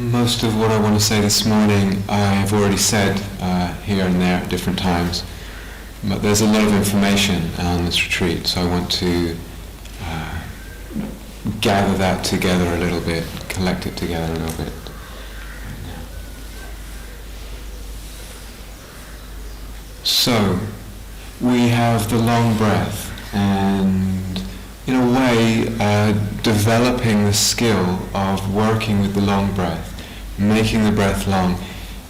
Most of what I want to say this morning I've already said here and there at different times, but there's a lot of information on this retreat, so I want to gather that together a little bit, collect it together a little bit. So, we have the long breath, and in a way developing the skill of working with the long breath, making the breath long,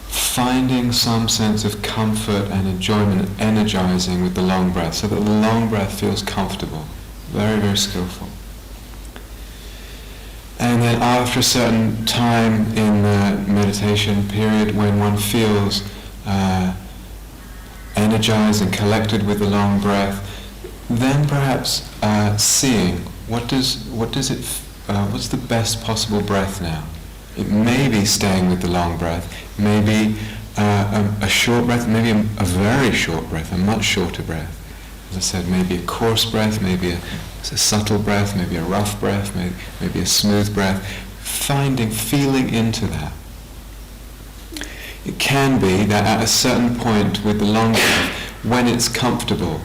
finding some sense of comfort and enjoyment, energizing with the long breath, so that the long breath feels comfortable. Very, very skillful. And then after a certain time in the meditation period, when one feels energized and collected with the long breath, then perhaps seeing what's the best possible breath now. It may be staying with the long breath, maybe a short breath, maybe a very short breath, a much shorter breath. As I said, maybe a coarse breath, maybe a subtle breath, maybe a rough breath, maybe a smooth breath. Feeling into that. It can be that at a certain point with the long breath, when it's comfortable,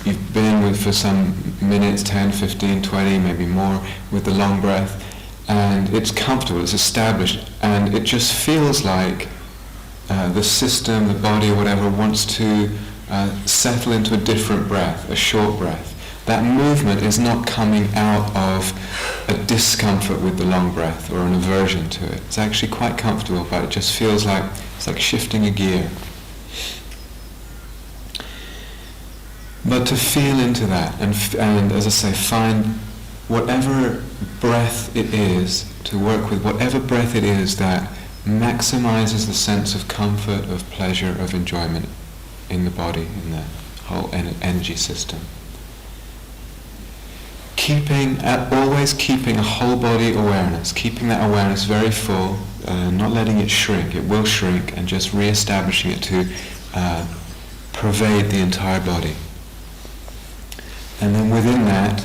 you've been with for some minutes, 10, 15, 20, maybe more, with the long breath, and it's comfortable, it's established, and it just feels like the system, the body, whatever, wants to settle into a different breath, a short breath. That movement is not coming out of a discomfort with the long breath or an aversion to it. It's actually quite comfortable, but it just feels like it's like shifting a gear. But to feel into that, and as I say, find whatever breath it is, to work with whatever breath it is that maximizes the sense of comfort, of pleasure, of enjoyment in the body, in the whole energy system. Always keeping a whole body awareness, keeping that awareness very full, not letting it shrink. It will shrink, and just re-establishing it to pervade the entire body. And then within that,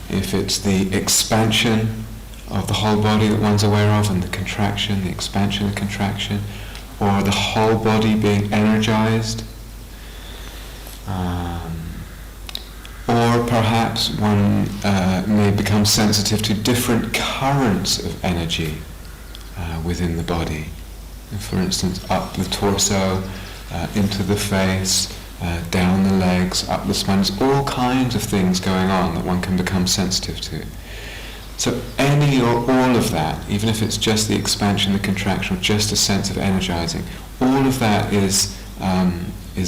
if it's the expansion of the whole body that one's aware of, and the contraction, the expansion, the contraction, or the whole body being energized, or perhaps one may become sensitive to different currents of energy within the body. For instance, up the torso, into the face, down the legs, up the spine. There's all kinds of things going on that one can become sensitive to. So any or all of that, even if it's just the expansion, the contraction, or just a sense of energizing, all of that is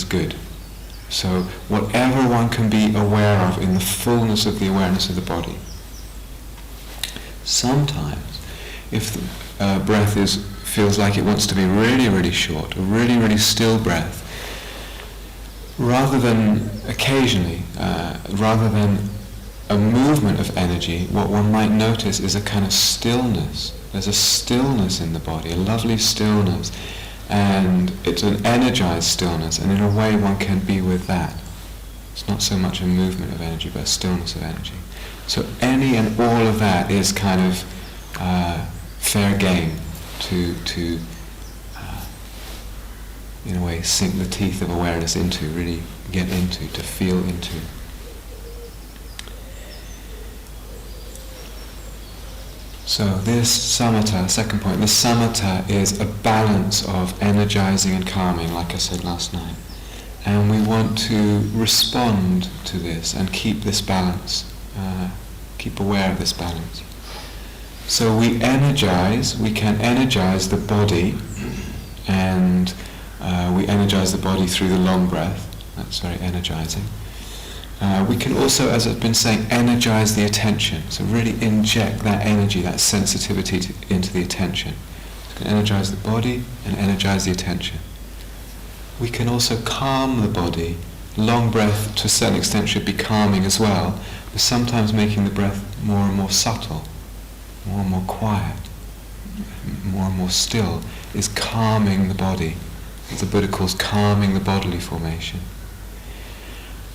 good. So whatever one can be aware of in the fullness of the awareness of the body. Sometimes, if the breath feels like it wants to be really, really short, a really, really still breath, rather than occasionally, rather than a movement of energy, what one might notice is a kind of stillness. There's a stillness in the body, a lovely stillness. And it's an energized stillness, and in a way one can be with that. It's not so much a movement of energy, but a stillness of energy. So any and all of that is kind of fair game to in a way sink the teeth of awareness into, really get into, to feel into. So this samatha, second point, the samatha is a balance of energizing and calming, like I said last night. And we want to respond to this and keep this balance, keep aware of this balance. So we can energize the body, and we energize the body through the long breath. That's very energizing. We can also, as I've been saying, energize the attention. So really inject that energy, that sensitivity into the attention. We can energize the body and energize the attention. We can also calm the body. Long breath, to a certain extent, should be calming as well, but sometimes making the breath more and more subtle, more and more quiet, more and more still, is calming the body. What the Buddha calls calming the bodily formation.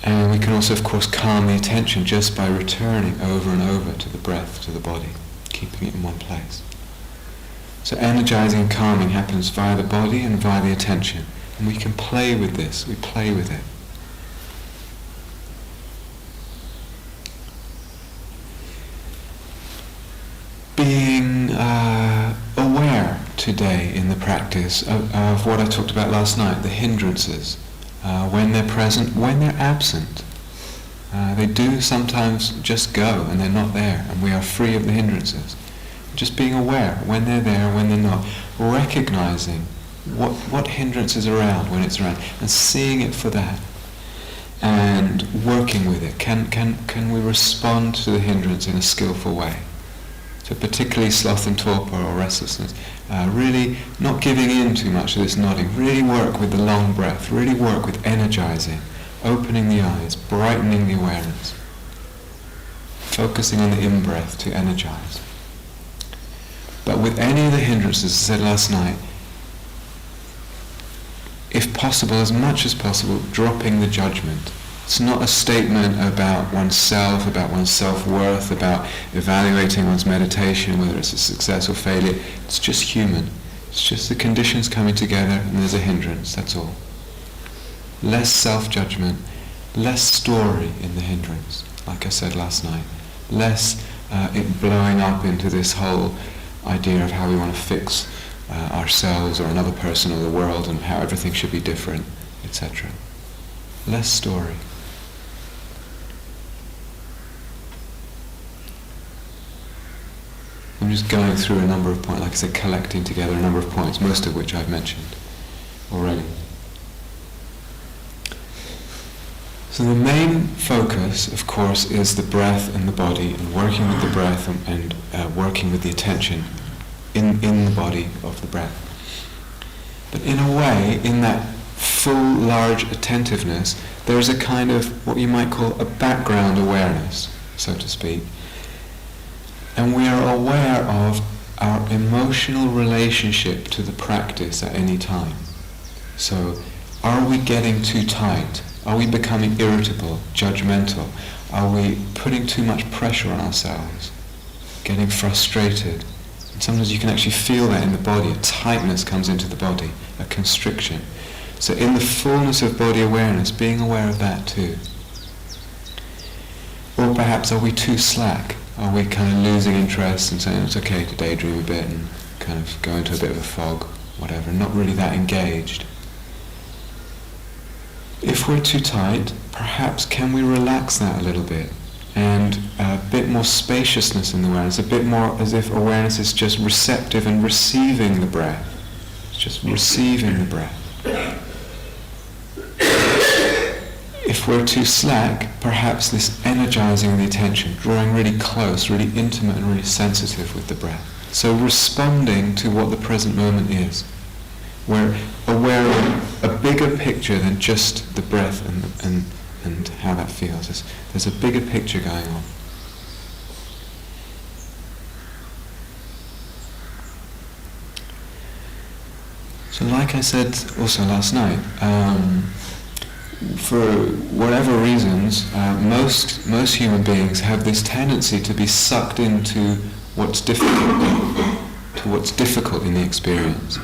And we can also, of course, calm the attention just by returning over and over to the breath, to the body. keeping it in one place. So energizing and calming happens via the body and via the attention. And we can play with this, we play with it. Being aware today in the practice of what I talked about last night, the hindrances, when they're present, when they're absent. They do sometimes just go and they're not there, and we are free of the hindrances. Just being aware when they're there, when they're not, recognizing what hindrance is around when it's around, and seeing it for that, and working with it. Can we respond to the hindrance in a skillful way? So particularly sloth and torpor or restlessness, really not giving in too much to this nodding, really work with the long breath, really work with energizing, opening the eyes, brightening the awareness, focusing on the in-breath to energize. But with any of the hindrances, as I said last night, if possible, as much as possible, dropping the judgment. It's not a statement about oneself, about one's self-worth, about evaluating one's meditation, whether it's a success or failure. It's just human. It's just the conditions coming together and there's a hindrance, that's all. Less self-judgment, less story in the hindrance, like I said last night. Less it blowing up into this whole idea of how we want to fix ourselves or another person or the world and how everything should be different, etc. Less story. I'm just going through a number of points, like I said, collecting together a number of points, most of which I've mentioned already. So the main focus, of course, is the breath and the body, and working with the breath and working with the attention in the body of the breath. But in a way, in that full, large attentiveness, there's a kind of what you might call a background awareness, so to speak. And we are aware of our emotional relationship to the practice at any time. So, are we getting too tight? Are we becoming irritable, judgmental? Are we putting too much pressure on ourselves? Getting frustrated? And sometimes you can actually feel that in the body. A tightness comes into the body, a constriction. So in the fullness of body awareness, being aware of that too. Or perhaps are we too slack? Are we kind of losing interest and saying it's okay to daydream a bit and kind of go into a bit of a fog, whatever, not really that engaged? If we're too tight, perhaps can we relax that a little bit? And a bit more spaciousness in the awareness, a bit more as if awareness is just receptive and receiving the breath. It's just receiving the breath. If we're too slack, perhaps this energizing of the attention, drawing really close, really intimate and really sensitive with the breath. So responding to what the present moment is. We're aware of a bigger picture than just the breath and how that feels. There's a bigger picture going on. So like I said also last night, for whatever reasons, most human beings have this tendency to be sucked into what's difficult in the experience.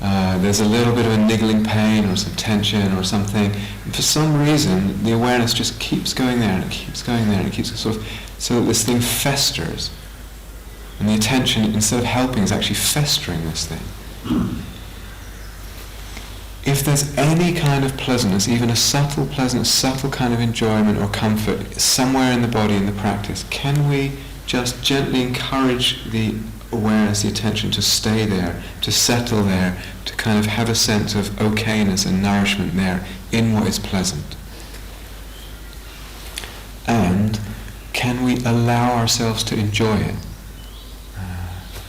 There's a little bit of a niggling pain or some tension or something. And for some reason, the awareness just keeps going there and it keeps going there and it keeps sort of, so that this thing festers. And the attention, instead of helping, is actually festering this thing. If there's any kind of pleasantness, even a subtle pleasantness, subtle kind of enjoyment or comfort somewhere in the body in the practice, can we just gently encourage the awareness, the attention to stay there, to settle there, to kind of have a sense of okayness and nourishment there in what is pleasant? And can we allow ourselves to enjoy it?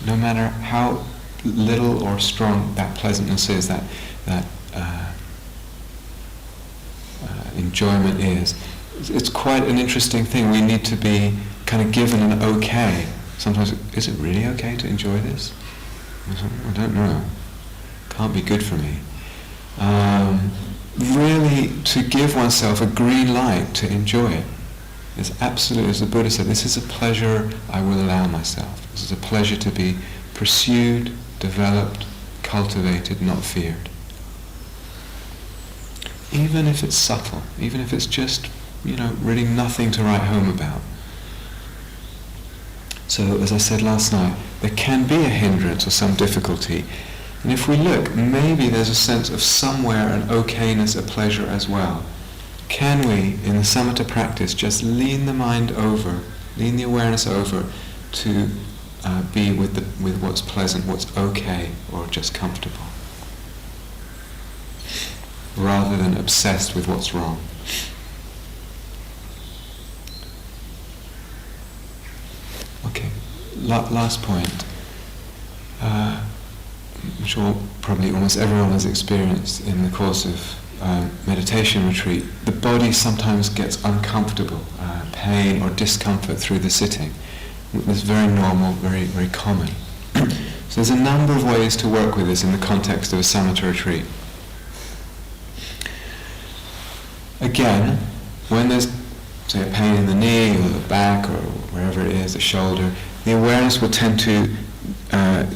No matter how little or strong that pleasantness is, that enjoyment is. It's quite an interesting thing. We need to be kind of given an okay. Sometimes, is it really okay to enjoy this? I don't know. Can't be good for me. Really, to give oneself a green light to enjoy it. It's absolute, as the Buddha said, this is a pleasure I will allow myself. This is a pleasure to be pursued, developed, cultivated, not feared. Even if it's subtle, even if it's just, really nothing to write home about. So, as I said last night, there can be a hindrance or some difficulty. And if we look, maybe there's a sense of somewhere an okayness, a pleasure as well. Can we, in the samatha practice, just lean the mind over, lean the awareness over to be with what's pleasant, what's okay, or just comfortable, rather than obsessed with what's wrong? Okay, last point. I'm sure probably almost everyone has experienced in the course of meditation retreat, the body sometimes gets uncomfortable, pain or discomfort through the sitting. It's very normal, very, very common. So there's a number of ways to work with this in the context of a samatha retreat. Again, when there's, say, a pain in the knee or the back or wherever it is, the shoulder, the awareness will tend to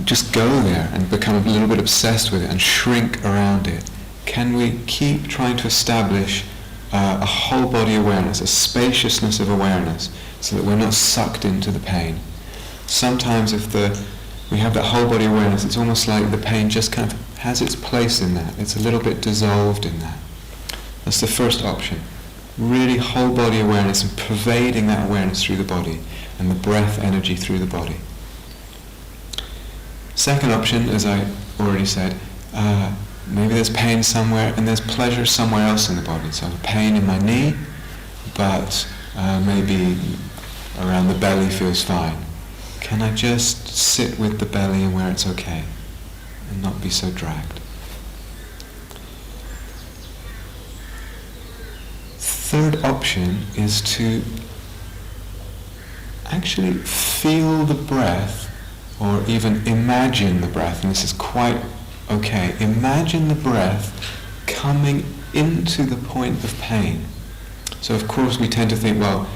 just go there and become a little bit obsessed with it and shrink around it. Can we keep trying to establish a whole body awareness, a spaciousness of awareness, so that we're not sucked into the pain? Sometimes if we have that whole body awareness, it's almost like the pain just kind of has its place in that. It's a little bit dissolved in that. That's the first option. Really whole body awareness and pervading that awareness through the body and the breath energy through the body. Second option, as I already said, maybe there's pain somewhere and there's pleasure somewhere else in the body. So I have pain in my knee, but maybe around the belly feels fine. Can I just sit with the belly and where it's okay and not be so dragged? Third option is to actually feel the breath, or even imagine the breath, and this is quite okay. Imagine the breath coming into the point of pain. So of course we tend to think, well,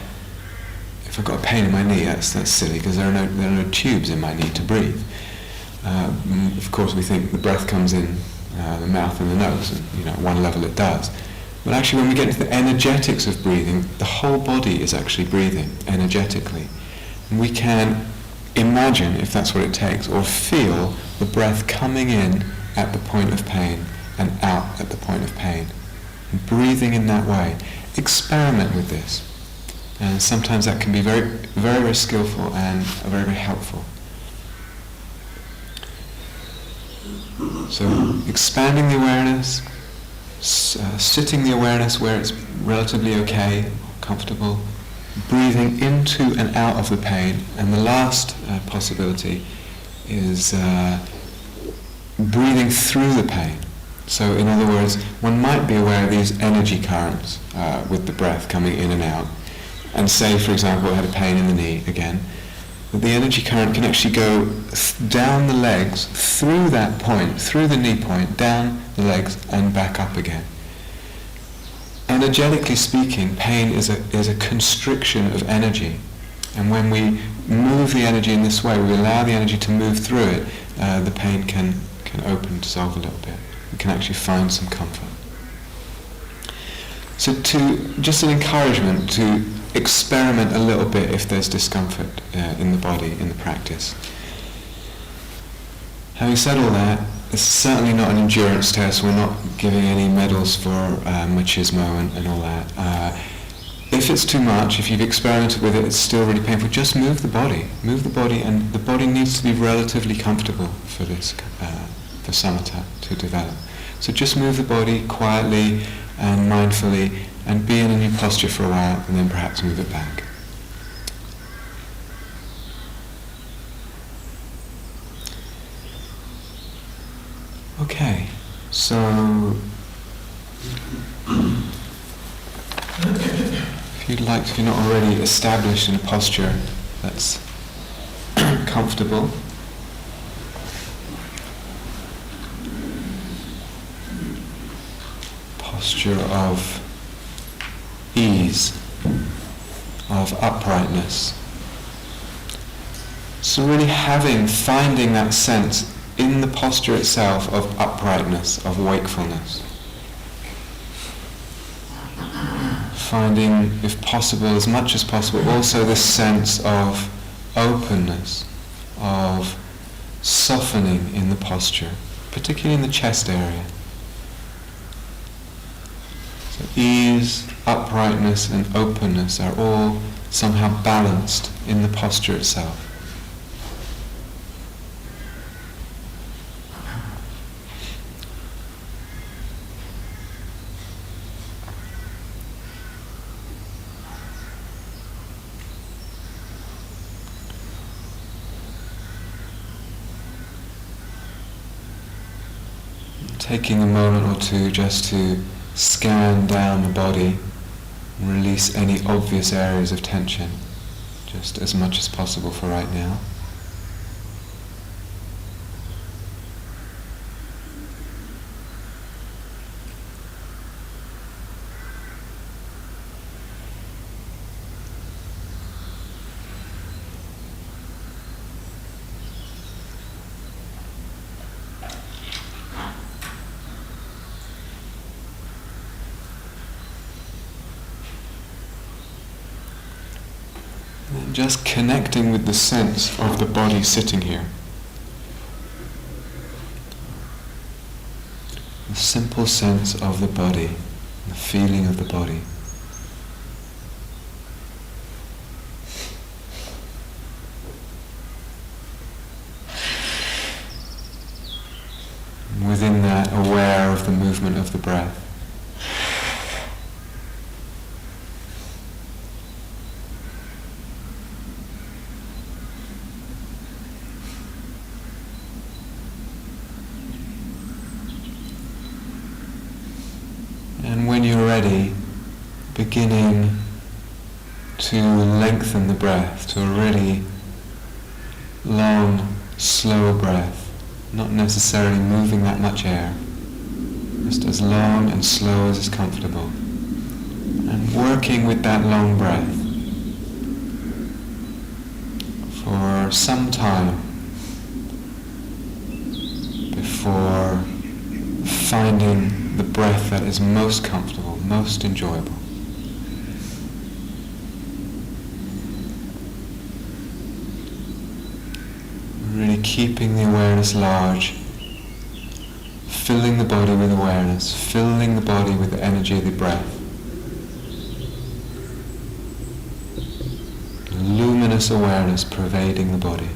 if I've got a pain in my knee, that's silly, because there are no tubes in my knee to breathe. Of course we think the breath comes in the mouth and the nose, and at one level it does. But actually when we get into the energetics of breathing, the whole body is actually breathing energetically. And we can imagine, if that's what it takes, or feel the breath coming in at the point of pain and out at the point of pain. And breathing in that way. Experiment with this. And sometimes that can be very, very, very skillful and very, very helpful. So expanding the awareness, sitting the awareness where it's relatively okay, comfortable, breathing into and out of the pain, and the last possibility is breathing through the pain. So in other words, one might be aware of these energy currents with the breath coming in and out, and say, for example, I had a pain in the knee again, that the energy current can actually go down the legs, through that point, through the knee point, down the legs and back up again. Energetically speaking, pain is a constriction of energy, and when we move the energy in this way, we allow the energy to move through it, the pain can open, dissolve a little bit. We can actually find some comfort. So just an encouragement to experiment a little bit if there's discomfort in the body, in the practice. Having said all that, it's certainly not an endurance test. We're not giving any medals for machismo and all that. If it's too much, if you've experimented with it, it's still really painful, just move the body. Move the body, and the body needs to be relatively comfortable for this, for samatha to develop. So just move the body quietly and mindfully, and be in a new posture for a while, and then perhaps move it back. Okay, so if you'd like, if you're not already established in a posture that's comfortable, posture of ease, of uprightness. So really finding that sense in the posture itself of uprightness, of wakefulness. Finding, if possible, as much as possible, also this sense of openness, of softening in the posture, particularly in the chest area. So ease, uprightness and openness are all somehow balanced in the posture itself. Taking a moment or two just to scan down the body and release any obvious areas of tension, just as much as possible for right now. Just connecting with the sense of the body sitting here. The simple sense of the body, the feeling of the body. And within that, aware of the movement of the breath. And when you're ready, beginning to lengthen the breath to a really long, slow breath, not necessarily moving that much air, just as long and slow as is comfortable. And working with that long breath for some time before finding the breath that is most comfortable, most enjoyable. Really keeping the awareness large, filling the body with awareness, filling the body with the energy of the breath. Luminous awareness pervading the body.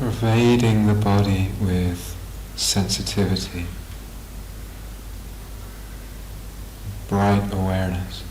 pervading the body with sensitivity, bright awareness.